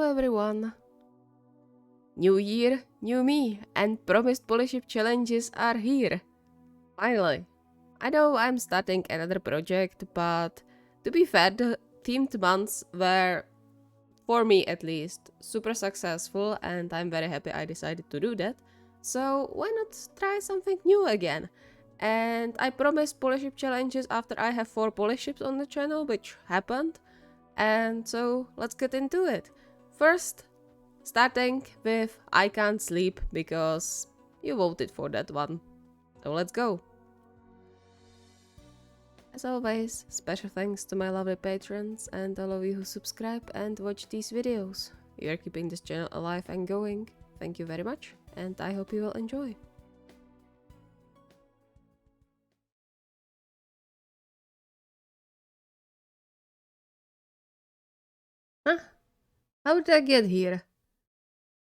everyone! New year, new me, and promised Polyship challenges are here. Finally. I know I'm starting another project, but to be fair, the themed months were, for me at least, super successful, and I'm very happy I decided to do that. So why not try something new again? And I promised Polyship challenges after I have 4 Polyships on the channel, which happened. And so let's get into it. First, starting with I Can't Sleep, because you voted for that one. So let's go. As always, special thanks to my lovely patrons and all of you who subscribe and watch these videos. You are keeping this channel alive and going. Thank you very much, and I hope you will enjoy. Huh? How did I get here?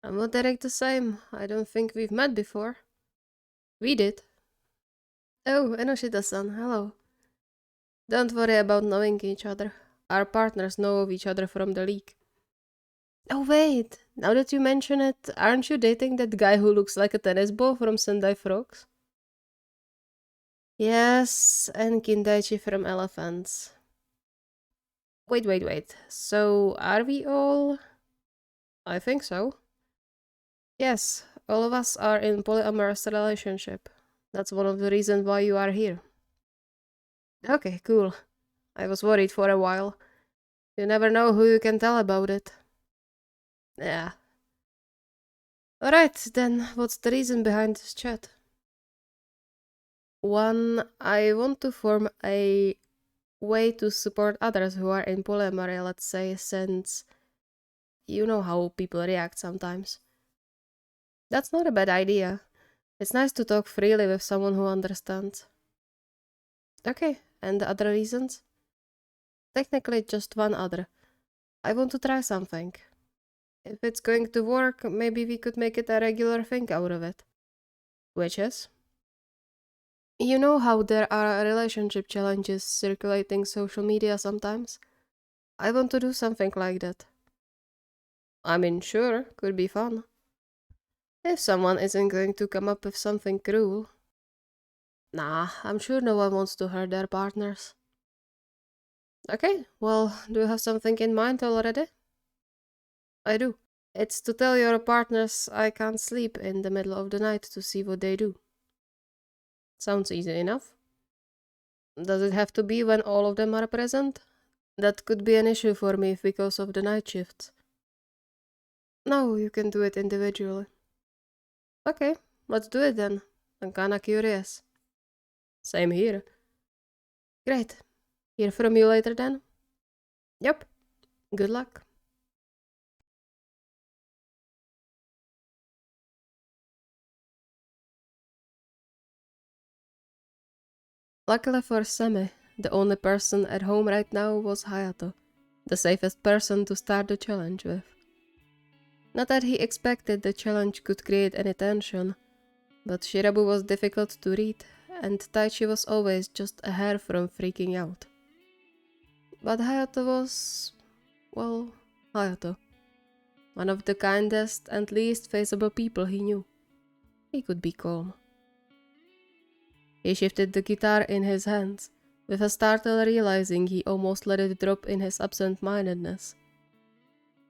I'm wondering the same. I don't think we've met before. We did. Oh, Enoshita-san, hello. Don't worry about knowing each other. Our partners know of each other from the league. Oh wait, now that you mention it, aren't you dating that guy who looks like a tennis ball from Sendai Frogs? Yes, and Kindaichi from Elephants. Wait. So, are we all? I think so. Yes, all of us are in polyamorous relationship. That's one of the reasons why you are here. Okay, cool. I was worried for a while. You never know who you can tell about it. Yeah. Alright, then what's the reason behind this chat? One, I want to form a way to support others who are in polyamory, let's say, since you know how people react sometimes. That's not a bad idea. It's nice to talk freely with someone who understands. Okay, and the other reasons? Technically just one other. I want to try something. If it's going to work, maybe we could make it a regular thing out of it. Which is? You know how there are relationship challenges circulating social media sometimes? I want to do something like that. I mean, sure, could be fun. If someone isn't going to come up with something cruel. Nah, I'm sure no one wants to hurt their partners. Okay, well, do you have something in mind already? I do. It's to tell your partners I can't sleep in the middle of the night to see what they do. Sounds easy enough. Does it have to be when all of them are present? That could be an issue for me because of the night shifts. No, you can do it individually. Okay, let's do it then. I'm kinda curious. Same here. Great. Hear from you later then? Yep. Good luck. Luckily for Semi, the only person at home right now was Hayato, the safest person to start the challenge with. Not that he expected the challenge could create any tension, but Shirabu was difficult to read, and Taii was always just a hair from freaking out. But Hayato was, well, Hayato. One of the kindest and least faceable people he knew. He could be calm. He shifted the guitar in his hands, with a startle realizing he almost let it drop in his absent-mindedness.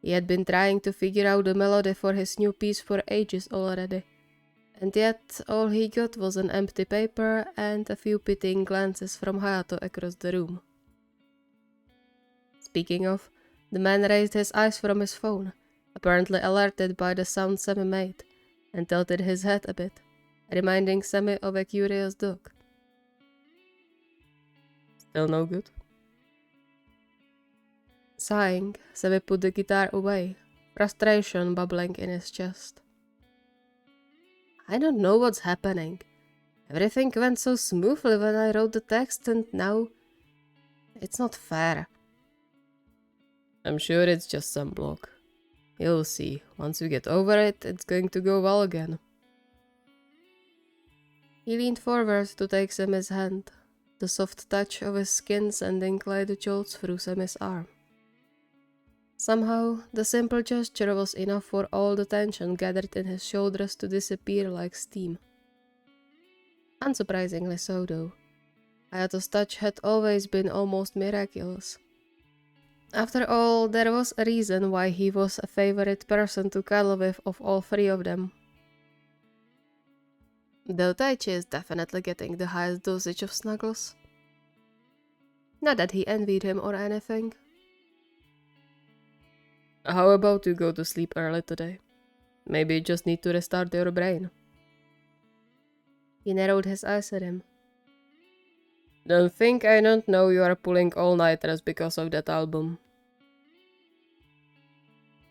He had been trying to figure out the melody for his new piece for ages already, and yet all he got was an empty paper and a few pitying glances from Hayato across the room. Speaking of, the man raised his eyes from his phone, apparently alerted by the sound Semi made, and tilted his head a bit, reminding Semi of a curious dog. Still no good? Sighing, Semi put the guitar away, frustration bubbling in his chest. I don't know what's happening. Everything went so smoothly when I wrote the text and now... It's not fair. I'm sure it's just some block. You'll see, once you get over it, it's going to go well again. He leaned forward to take Semi's hand, the soft touch of his skin sending light jolts through Semi's arm. Somehow, the simple gesture was enough for all the tension gathered in his shoulders to disappear like steam. Unsurprisingly so, though. Hayato's touch had always been almost miraculous. After all, there was a reason why he was a favorite person to cuddle with of all three of them. Though Taii is definitely getting the highest dosage of snuggles. Not that he envied him or anything. How about you go to sleep early today? Maybe you just need to restart your brain. He narrowed his eyes at him. Don't think I don't know you are pulling all-nighters because of that album.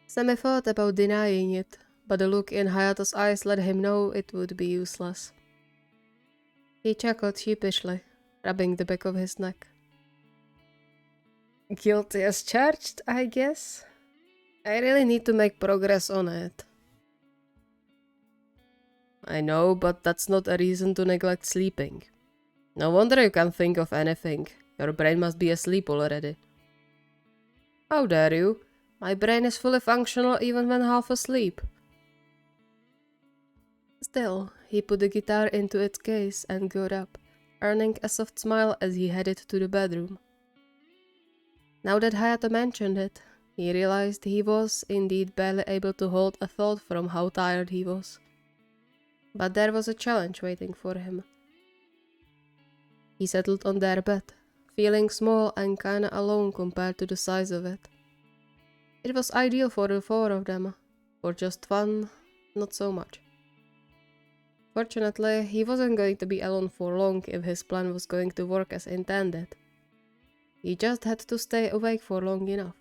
Semi thought about denying it, but the look in Hayato's eyes let him know it would be useless. He chuckled sheepishly, rubbing the back of his neck. Guilty as charged, I guess. I really need to make progress on it. I know, but that's not a reason to neglect sleeping. No wonder you can't think of anything. Your brain must be asleep already. How dare you? My brain is fully functional even when half asleep. Still, he put the guitar into its case and got up, earning a soft smile as he headed to the bedroom. Now that Hayato mentioned it, he realized he was indeed barely able to hold a thought from how tired he was. But there was a challenge waiting for him. He settled on their bed, feeling small and kinda alone compared to the size of it. It was ideal for the four of them. For just one, not so much. Fortunately, he wasn't going to be alone for long if his plan was going to work as intended. He just had to stay awake for long enough.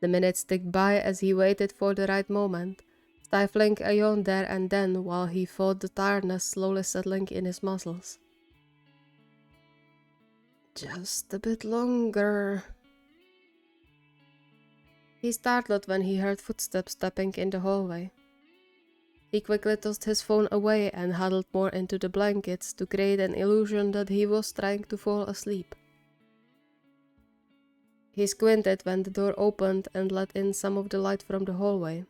The minutes ticked by as he waited for the right moment, stifling a yawn there and then while he felt the tiredness slowly settling in his muscles. Just a bit longer. He startled when he heard footsteps stepping in the hallway. He quickly tossed his phone away and huddled more into the blankets to create an illusion that he was trying to fall asleep. He squinted when the door opened and let in some of the light from the hallway.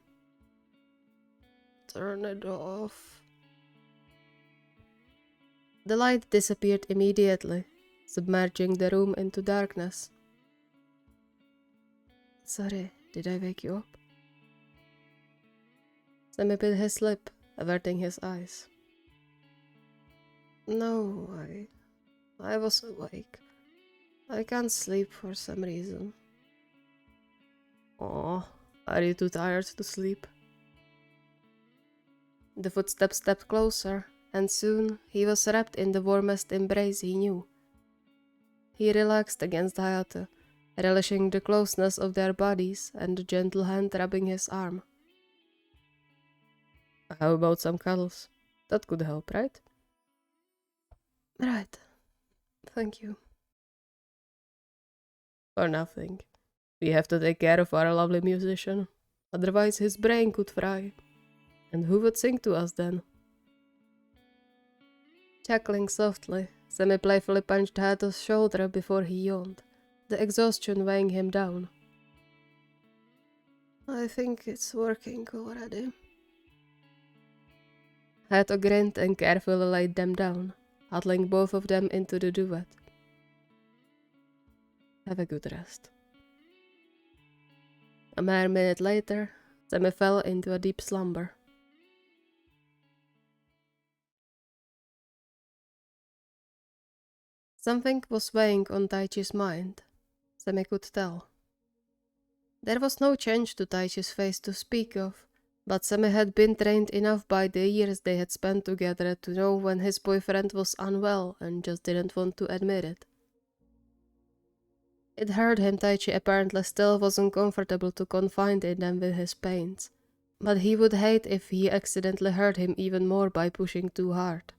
Turn it off. The light disappeared immediately, submerging the room into darkness. Sorry, did I wake you up? Semi bit his lip, averting his eyes. No, I was awake. I can't sleep for some reason. Oh, are you too tired to sleep? The footsteps stepped closer, and soon he was wrapped in the warmest embrace he knew. He relaxed against Hayato, relishing the closeness of their bodies and the gentle hand rubbing his arm. How about some cuddles? That could help, right? Right. Thank you. For nothing. We have to take care of our lovely musician. Otherwise his brain could fry. And who would sing to us then? Chuckling softly, Semi playfully punched Hayato's shoulder before he yawned, the exhaustion weighing him down. I think it's working already. Hayato grinned and carefully laid them down, huddling both of them into the duvet. Have a good rest. A mere minute later, Semi fell into a deep slumber. Something was weighing on Taichi's mind, Semi could tell. There was no change to Taichi's face to speak of, but Semi had been trained enough by the years they had spent together to know when his boyfriend was unwell and just didn't want to admit it. It hurt him Taichi apparently still wasn't comfortable to confide in them with his pains, but he would hate if he accidentally hurt him even more by pushing too hard.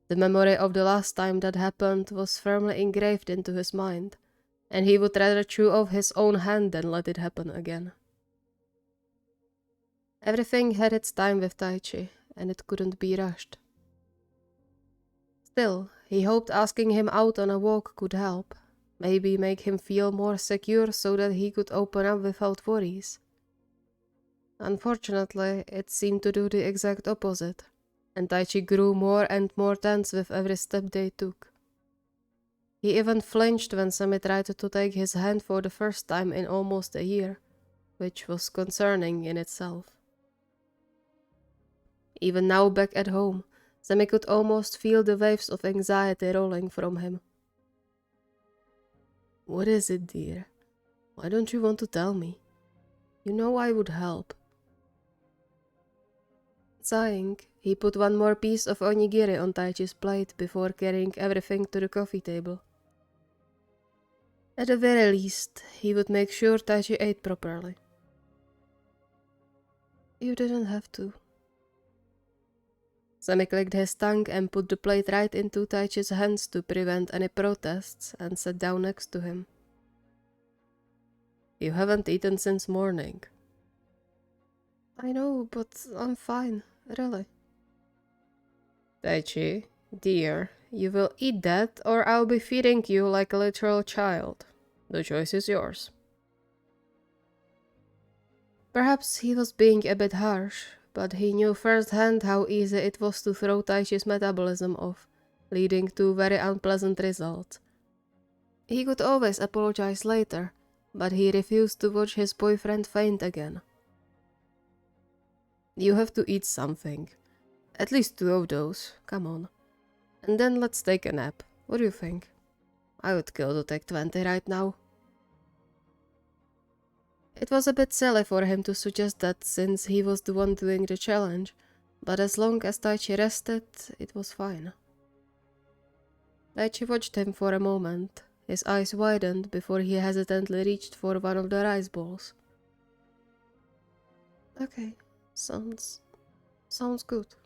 The memory of the last time that happened was firmly engraved into his mind, and he would rather chew off his own hand than let it happen again. Everything had its time with Taichi, and it couldn't be rushed. Still, he hoped asking him out on a walk could help, Maybe make him feel more secure so that he could open up without worries. Unfortunately, it seemed to do the exact opposite, and Taichi grew more and more tense with every step they took. He even flinched when Semi tried to take his hand for the first time in almost a year, which was concerning in itself. Even now back at home, Semi could almost feel the waves of anxiety rolling from him. "What is it, dear? Why don't you want to tell me? You know I would help." Sighing, he put one more piece of onigiri on Taichi's plate before carrying everything to the coffee table. At the very least, he would make sure Taichi ate properly. "You didn't have to." Semi clicked his tongue and put the plate right into Taichi's hands to prevent any protests and sat down next to him. "You haven't eaten since morning." "I know, but I'm fine, really." "Taichi, dear, you will eat that or I'll be feeding you like a literal child. The choice is yours." Perhaps he was being a bit harsh, but he knew firsthand how easy it was to throw Taichi's metabolism off, leading to very unpleasant results. He could always apologize later, but he refused to watch his boyfriend faint again. "You have to eat something. At least 2 of those, come on. And then let's take a nap. What do you think? I would kill to take 20 right now." It was a bit silly for him to suggest that since he was the one doing the challenge, but as long as Taichi rested, it was fine. Taichi watched him for a moment. His eyes widened before he hesitantly reached for one of the rice balls. "Okay, sounds good."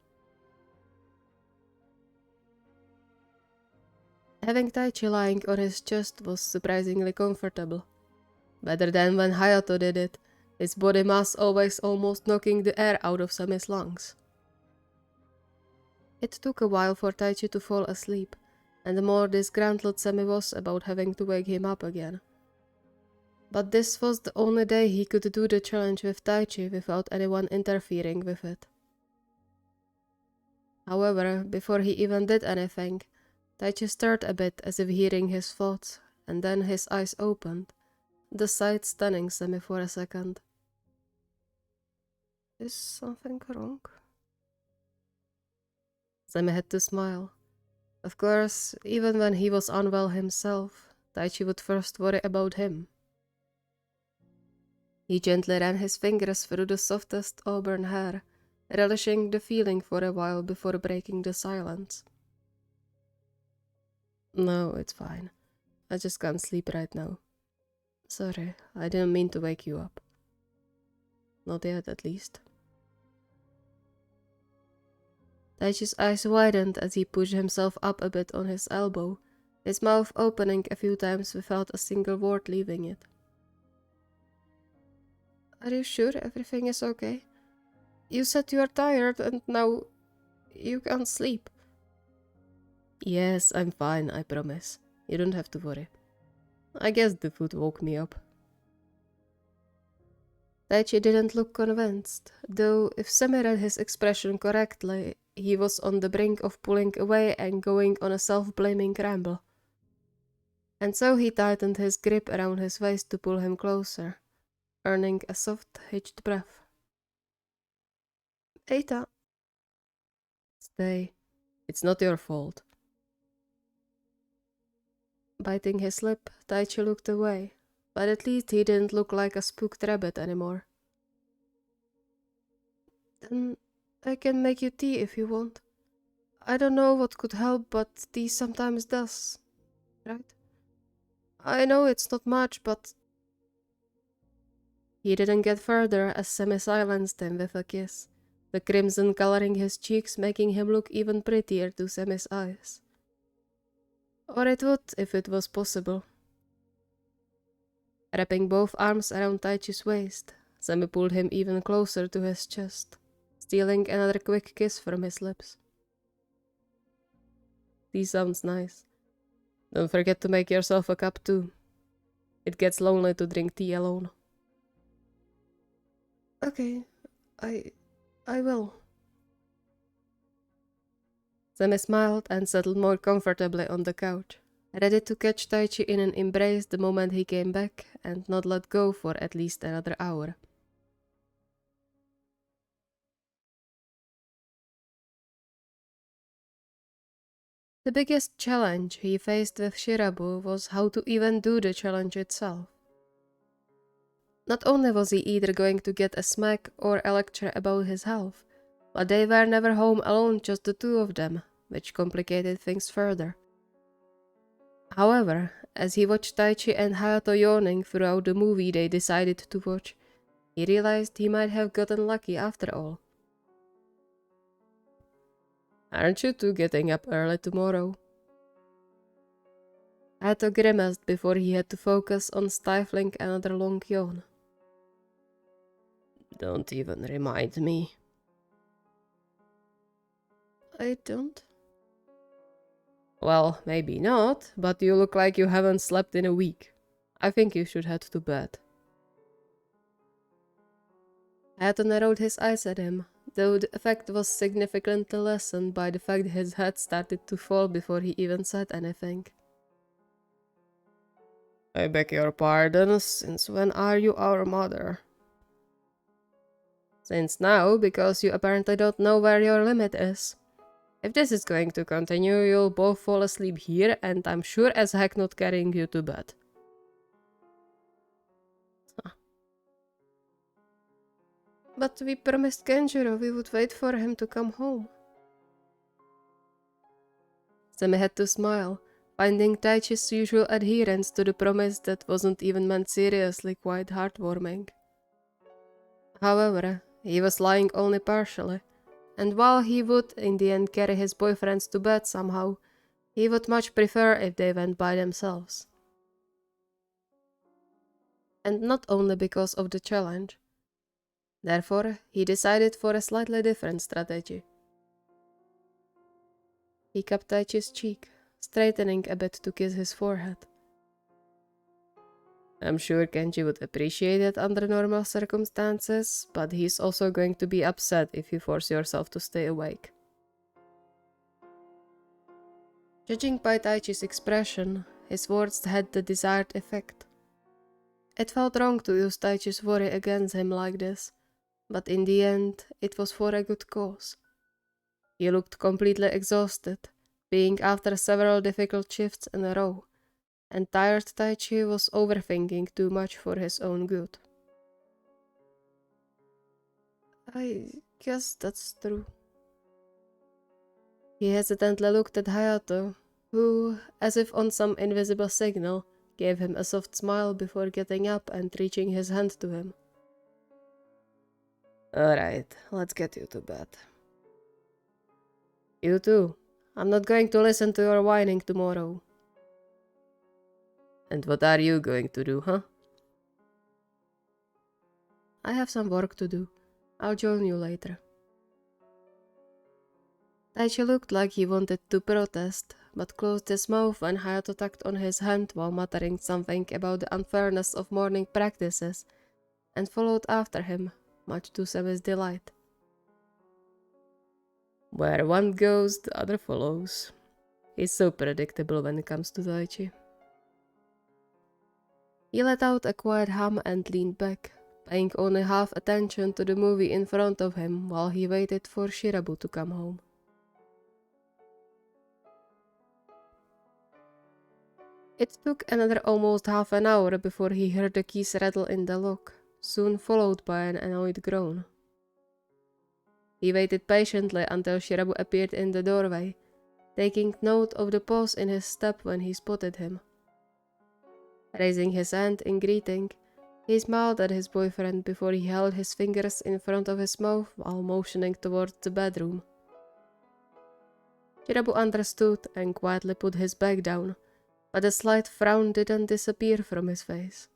Having Taichi lying on his chest was surprisingly comfortable. Better than when Hayato did it, his body mass always almost knocking the air out of Semi's lungs. It took a while for Taichi to fall asleep, and the more disgruntled Semi was about having to wake him up again. But this was the only day he could do the challenge with Taichi without anyone interfering with it. However, before he even did anything, Taichi stirred a bit as if hearing his thoughts, and then his eyes opened, the sight stunning Semi for a second. "Is something wrong?" Semi had to smile. Of course, even when he was unwell himself, Taichi would first worry about him. He gently ran his fingers through the softest auburn hair, relishing the feeling for a while before breaking the silence. "No, it's fine. I just can't sleep right now. Sorry, I didn't mean to wake you up. Not yet, at least." Taichi's eyes widened as he pushed himself up a bit on his elbow, his mouth opening a few times without a single word leaving it. "Are you sure everything is okay? You said you are tired and now you can't sleep." "Yes, I'm fine, I promise. You don't have to worry. I guess the food woke me up." Taichi didn't look convinced, though if Semi read his expression correctly, he was on the brink of pulling away and going on a self-blaming ramble. And so he tightened his grip around his waist to pull him closer, earning a soft, hitched breath. "Eita." "Stay. It's not your fault." Biting his lip, Taichi looked away, but at least he didn't look like a spooked rabbit anymore. "Then I can make you tea if you want. I don't know what could help, but tea sometimes does, right? I know it's not much, but..." He didn't get further as Semi silenced him with a kiss, the crimson coloring his cheeks making him look even prettier to Semi's eyes. Or it would if it was possible. Wrapping both arms around Taichi's waist, Semi pulled him even closer to his chest, stealing another quick kiss from his lips. "Tea sounds nice. Don't forget to make yourself a cup too. It gets lonely to drink tea alone. Okay, I will. Semi smiled and settled more comfortably on the couch, ready to catch Taichi in an embrace the moment he came back and not let go for at least another hour. The biggest challenge he faced with Shirabu was how to even do the challenge itself. Not only was he either going to get a smack or a lecture about his health, but they were never home alone, just the two of them, which complicated things further. However, as he watched Taichi and Hayato yawning throughout the movie they decided to watch, he realized he might have gotten lucky after all. Aren't you two getting up early tomorrow? Hayato grimaced before he had to focus on stifling another long yawn. Don't even remind me. I don't? Well, maybe not, but you look like you haven't slept in a week. I think you should head to bed. Hayato narrowed his eyes at him, though the effect was significantly lessened by the fact his head started to fall before he even said anything. I beg your pardon, since when are you our mother? Since now, because you apparently don't know where your limit is. If this is going to continue, you'll both fall asleep here, and I'm sure as heck not carrying you to bed. Huh. But we promised Kenjiro we would wait for him to come home. Semi had to smile, finding Taichi's usual adherence to the promise that wasn't even meant seriously quite heartwarming. However, he was lying only partially, and while he would in the end carry his boyfriends to bed somehow, he would much prefer if they went by themselves. And not only because of the challenge. Therefore, he decided for a slightly different strategy. He cupped Taichi's cheek, straightening a bit to kiss his forehead. I'm sure Kenji would appreciate it under normal circumstances, but he's also going to be upset if you force yourself to stay awake. Judging by Taichi's expression, his words had the desired effect. It felt wrong to use Taichi's worry against him like this, but in the end, it was for a good cause. He looked completely exhausted, being after several difficult shifts in a row, and tired Taichi was overthinking too much for his own good. I guess that's true. He hesitantly looked at Hayato, who, as if on some invisible signal, gave him a soft smile before getting up and reaching his hand to him. Alright, let's get you to bed. You too. I'm not going to listen to your whining tomorrow. And what are you going to do, huh? I have some work to do. I'll join you later. Taichi looked like he wanted to protest, but closed his mouth when Hayato tugged on his hand while muttering something about the unfairness of morning practices, and followed after him, much to Semi's delight. Where one goes, the other follows. He's so predictable when it comes to Taichi. He let out a quiet hum and leaned back, paying only half attention to the movie in front of him while he waited for Shirabu to come home. It took another almost half an hour before he heard the keys rattle in the lock, soon followed by an annoyed groan. He waited patiently until Shirabu appeared in the doorway, taking note of the pause in his step when he spotted him. Raising his hand in greeting, he smiled at his boyfriend before he held his fingers in front of his mouth while motioning towards the bedroom. Shirabu understood and quietly put his bag down, but a slight frown didn't disappear from his face.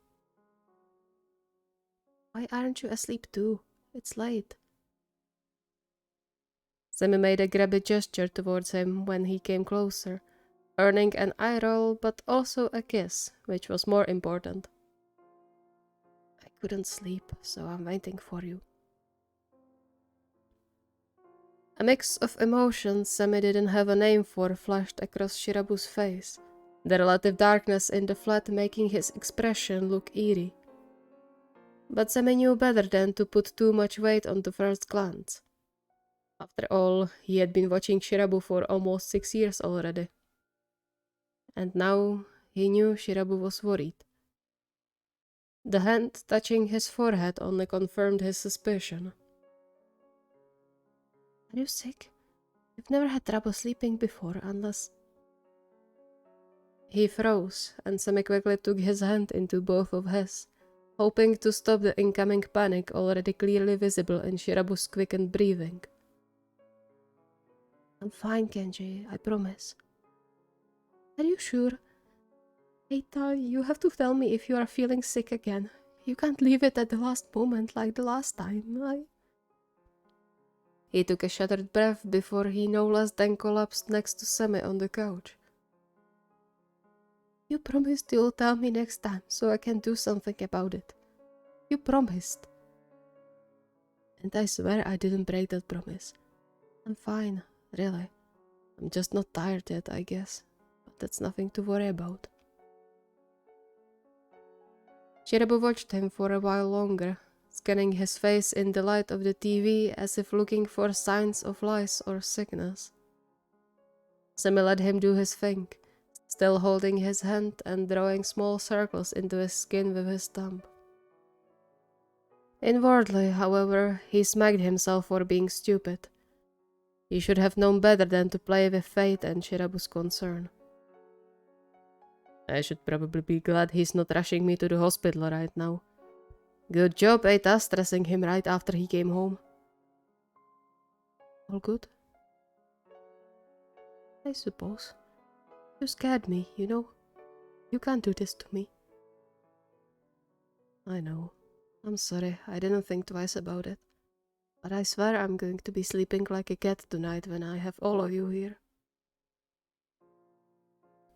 Why aren't you asleep too? It's late. Semi made a grabby gesture towards him when he came closer, earning an eye roll, but also a kiss, which was more important. I couldn't sleep, so I'm waiting for you. A mix of emotions Semi didn't have a name for flashed across Shirabu's face, the relative darkness in the flat making his expression look eerie. But Semi knew better than to put too much weight on the first glance. After all, he had been watching Shirabu for almost 6 years already. And now he knew Shirabu was worried. The hand touching his forehead only confirmed his suspicion. Are you sick? You've never had trouble sleeping before, unless... He froze, and Semi quickly took his hand into both of his, hoping to stop the incoming panic already clearly visible in Shirabu's quickened breathing. I'm fine, Kenji, I promise. Are you sure? Hey, Taii, you have to tell me if you are feeling sick again. You can't leave it at the last moment like the last time. He took a shattered breath before he no less than collapsed next to Semi on the couch. You promised you'll tell me next time so I can do something about it. You promised. And I swear I didn't break that promise. I'm fine, really. I'm just not tired yet, I guess. But that's nothing to worry about. Shirabu watched him for a while longer, scanning his face in the light of the TV as if looking for signs of lice or sickness. Semi let him do his thing, still holding his hand and drawing small circles into his skin with his thumb. Inwardly, however, he smacked himself for being stupid. He should have known better than to play with fate and Shirabu's concern. I should probably be glad he's not rushing me to the hospital right now. Good job, Eita, stressing him right after he came home. All good? I suppose. You scared me, you know. You can't do this to me. I know. I'm sorry, I didn't think twice about it. But I swear I'm going to be sleeping like a cat tonight when I have all of you here.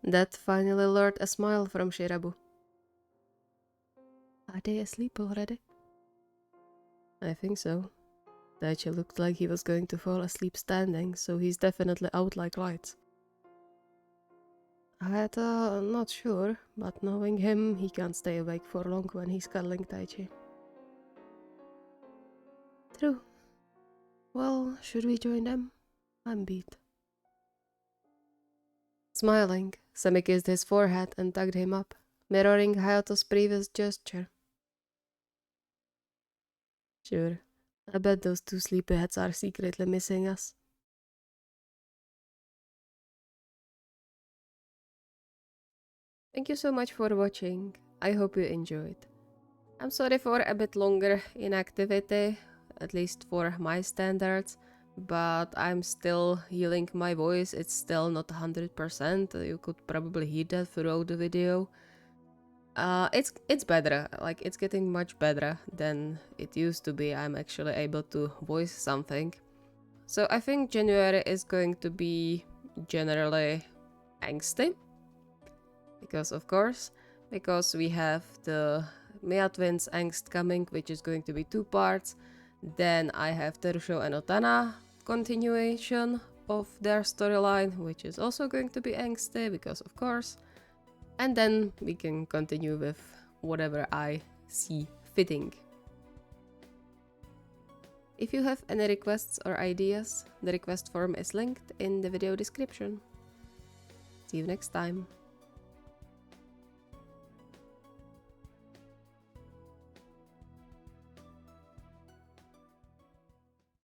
That finally lured a smile from Shirabu. Are they asleep already? I think so. Taii looked like he was going to fall asleep standing, so he's definitely out like lights. Hayato, not sure, but knowing him, he can't stay awake for long when he's cuddling Taii. True. Well, should we join them? I'm beat. Smiling, Semi kissed his forehead and tugged him up, mirroring Hayato's previous gesture. Sure, I bet those two sleepyheads are secretly missing us. Thank you so much for watching. I hope you enjoyed. I'm sorry for a bit longer inactivity, at least for my standards, but I'm still healing my voice. It's still not 100%. You could probably hear that throughout the video. It's better. Like, it's getting much better than it used to be. I'm actually able to voice something. So I think January is going to be generally angsty. Because we have the Mia Twins Angst coming, which is going to be 2 parts. Then I have Terusho and Otana continuation of their storyline, which is also going to be angsty, because of course. And then we can continue with whatever I see fitting. If you have any requests or ideas, the request form is linked in the video description. See you next time.